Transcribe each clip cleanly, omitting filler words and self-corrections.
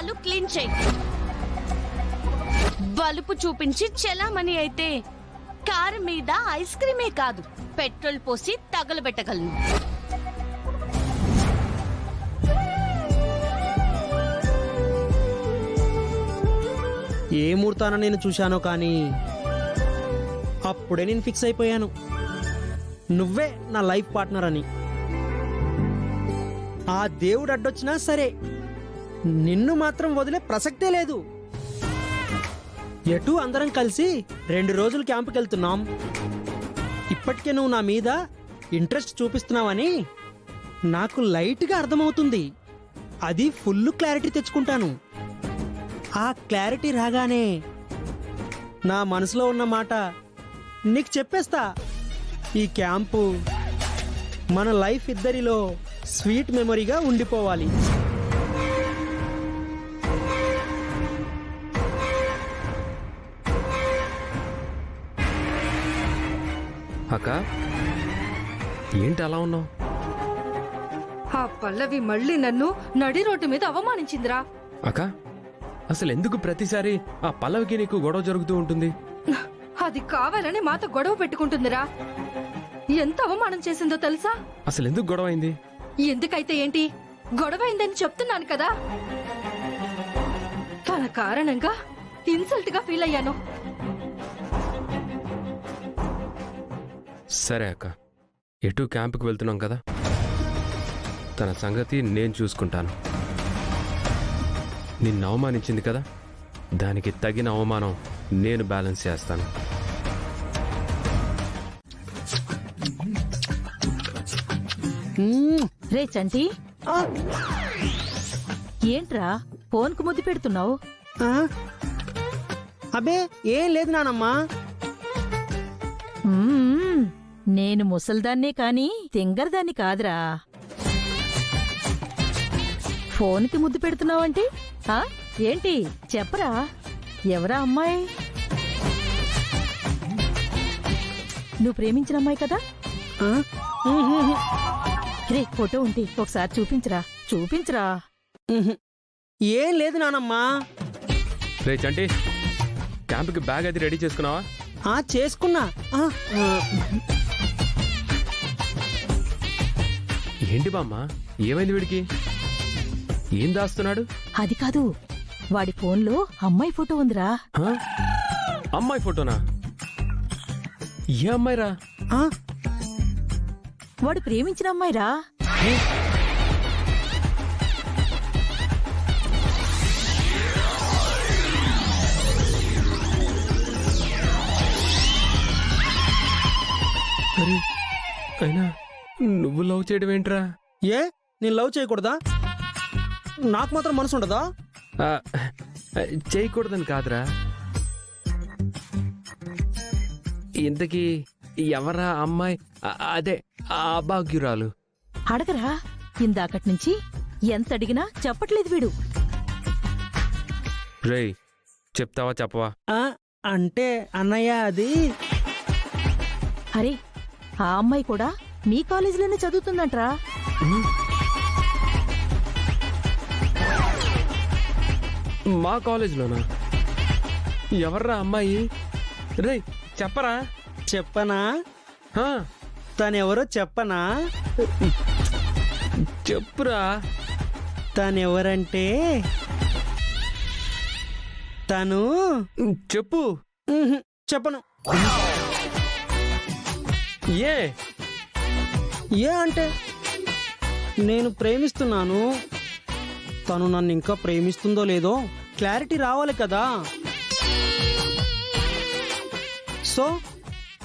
చాలు క్లీన్ చేయి. బలుపు చూపించి చెలామణి అయితే కారు మీద ఐస్ క్రీమే కాదు పెట్రోల్ పోసి తగలబెట్టగలను. ఏ ముహూర్తాన నేను చూశానో కానీ అప్పుడే నేను ఫిక్స్ అయిపోయాను, నువ్వే నా లైఫ్ పార్ట్నర్ అని. ఆ దేవుడు అడ్డొచ్చినా సరే నిన్ను మాత్రం వదిలే ప్రసక్తే లేదు. ఎటు అందరం కలిసి 2 రోజులు క్యాంపుకి వెళ్తున్నాం. ఇప్పటికే నువ్వు నా మీద ఇంట్రెస్ట్ చూపిస్తున్నావని నాకు లైట్గా అర్థమవుతుంది. అది ఫుల్ క్లారిటీ తెచ్చుకుంటాను. ఆ క్లారిటీ రాగానే నా మనసులో ఉన్న మాట నీకు చెప్పేస్తా. ఈ క్యాంపు మన లైఫ్ ఇద్దరిలో స్వీట్ మెమరీగా ఉండిపోవాలి. అక్క, ఏంటి అలా ఉన్నావు? ఆ పల్లవి మళ్ళీ నన్ను నడి రోడ్డు మీద అవమానించిందిరా. అక్క, అసలు ఎందుకు ప్రతిసారి ఆ పల్లవికి నీకు గొడవ జరుగుతూ ఉంటుంది? అది కావాలని మాతో గొడవ పెట్టుకుంటుందిరా. ఎంత అవమానం చేసిందో తెలుసా? అసలు ఎందుకు గొడవ అయింది? ఎందుకైతే ఏంటి, గొడవ అయిందని చెప్తున్నాను కదా. తన కారణంగా ఇన్సల్ట్ గా ఫీల్ అయ్యాను. సరే అక్క, ఎటు క్యాంపుకి వెళ్తున్నాం కదా, తన సంగతి నేను చూసుకుంటాను. నిన్ను అవమానించింది కదా, దానికి తగిన అవమానం నేను బ్యాలెన్స్ చేస్తాను. రే చంటి, ఏంట్రా ఫోన్కు ముద్దు పెడుతున్నావు? అబే ఏం లేదు నానమ్మా. నేను ముసల్దాన్నే కాని తింగరదాన్ని కాదురా. ఫోన్కి ముద్దు పెడుతున్నావంటే ఏంటి చెప్పరా? ఎవరా అమ్మాయి? నువ్వు ప్రేమించిన అమ్మాయి కదా? రే ఫోటో ఉంటే ఒకసారి చూపించరా, చూపించరా. ఏం లేదు నానమ్మా. రే చంటి, క్యాంపుకి బ్యాగ్ అది రెడీ చేసుకున్నావా? చేసుకున్నా. ఏంటి బామ్మ, ఏమైంది వీడికి? ఏం దాస్తున్నాడు? అది కాదు, వాడి ఫోన్లో అమ్మాయి ఫోటో ఉందిరా. హ? అమ్మాయి ఫోటోనా? ఏ అమ్మాయిరా? వాడు ప్రేమించిన అమ్మాయిరా. అరే, అయినా నువ్వు లవ్ చేయడం ఏంట్రా? ఏ నేను లవ్ చేయకూడదా? నాకు మాత్రం మనసు ఉండదా? ఆ, చేయకూడదని కాదురా. ఇంతకీ ఎవరా అమ్మాయి? అదే ఆ అభాగ్యురాలు. అడగరా, ఇందాకటి నుంచి ఎంత అడిగినా చెప్పట్లేదు వీడు. రేయ్, చెప్తావా చెప్పవా? అంటే అన్నయ్య అది. అరే, ఆ అమ్మాయి కూడా మీ కాలేజీలోనే చదువుతుందంట్రా. మా కాలేజీలోనా? ఎవర్రా అమ్మాయి? రేయ్ చెప్పరా. చెప్పనా? హా, తనెవరో చెప్పనా? చెప్పురా. తనెవరంటే తను. చెప్పు. చెప్పను. ఏ ఏ అంటే నేను ప్రేమిస్తున్నాను. తను నన్ను ఇంకా ప్రేమిస్తుందో లేదో క్లారిటీ రావాలి కదా. సో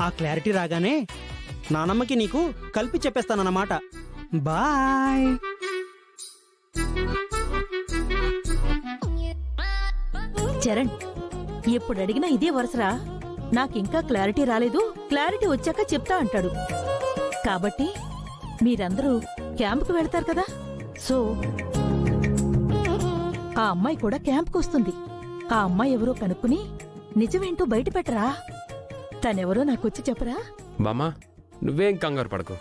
ఆ క్లారిటీ రాగానే నానమ్మకి నీకు కలిపి చెప్పేస్తానన్నమాట. బాయ్. చరణ్, ఎప్పుడు అడిగినా ఇదే వరుసరా. నాకింకా క్లారిటీ రాలేదు, క్లారిటీ వచ్చాక చెప్తా అంటాడు. కాబట్టి మీరందరూ క్యాంపుకు వెళ్తారు కదా, సో ఆ అమ్మాయి కూడా క్యాంప్కి వస్తుంది. ఆ అమ్మాయి ఎవరో కనుక్కుని నిజమేంటో బయట పెట్టరా. తనెవరో నాకొచ్చి చెప్పరా. బామ్మా, నువ్వేం కంగారు పడకు.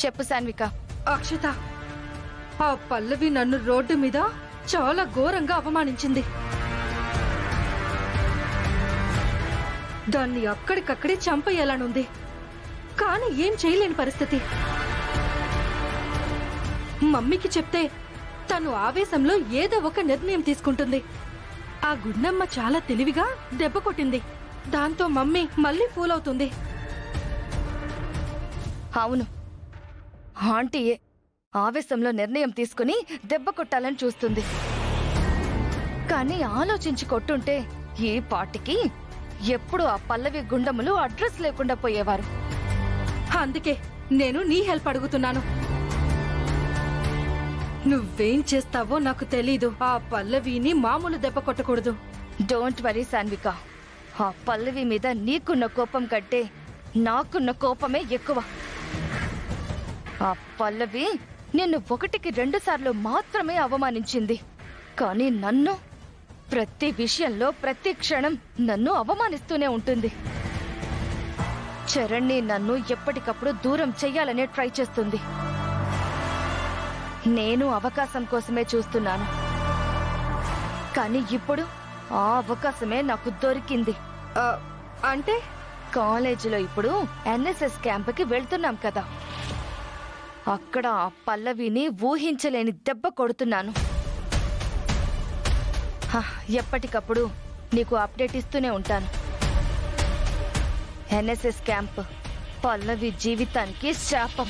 చెప్పు సాన్విక. అక్షత, ఆ పల్లవి నన్ను రోడ్డు మీద చాలా ఘోరంగా అవమానించింది. దాన్ని అక్కడికక్కడే చంపేయాలనుంది, కానీ ఏం చేయలేని పరిస్థితి. మమ్మీకి చెప్తే తను ఆవేశంలో ఏదో ఒక నిర్ణయం తీసుకుంటుంది. ఆ గుండమ్మ చాలా తెలివిగా దెబ్బ కొట్టింది. దాంతో మమ్మీ మళ్ళీ ఫూల్ అవుతుంది. అవును, ఆంటీయే ఆవేశంలో నిర్ణయం తీసుకుని దెబ్బ కొట్టాలని చూస్తుంది. కానీ ఆలోచించి కొట్టుంటే ఈ పాటికి ఎప్పుడు ఆ పల్లవి గుండములు అడ్రస్ లేకుండా పోయేవారు. అందుకే నేను నీ హెల్ప్ అడుగుతున్నాను. నువ్వేం చేస్తావో నాకు తెలీదు. ఆ పల్లవిని మామూలు దెబ్బ కొట్టకూడదు. Don't worry Sanvika. ఆ పల్లవి మీద నీకున్న కోపం కంటే నాకున్న కోపమే ఎక్కువ. ఆ పల్లవి నిన్ను 1కి 2 సార్లు మాత్రమే అవమానించింది, కానీ నన్ను ప్రతి విషయంలో ప్రతి క్షణం నన్ను అవమానిస్తూనే ఉంటుంది. చరణ్ని నన్ను ఎప్పటికప్పుడు దూరం చెయ్యాలనే ట్రై చేస్తుంది. నేను అవకాశం కోసమే చూస్తున్నాను, కానీ ఇప్పుడు ఆ అవకాశమే నాకు దొరికింది. ఆ, అంటే కాలేజీలో ఇప్పుడు ఎన్ఎస్ఎస్ క్యాంప్కి వెళ్తున్నాం కదా, అక్కడ ఆ పల్లవిని ఊహించలేని దెబ్బ కొడుతున్నాను. ఎప్పటికప్పుడు నీకు అప్డేట్ ఇస్తూనే ఉంటాను. ఎన్ఎస్ఎస్ క్యాంప్ పల్లవి జీవితానికి శాపం.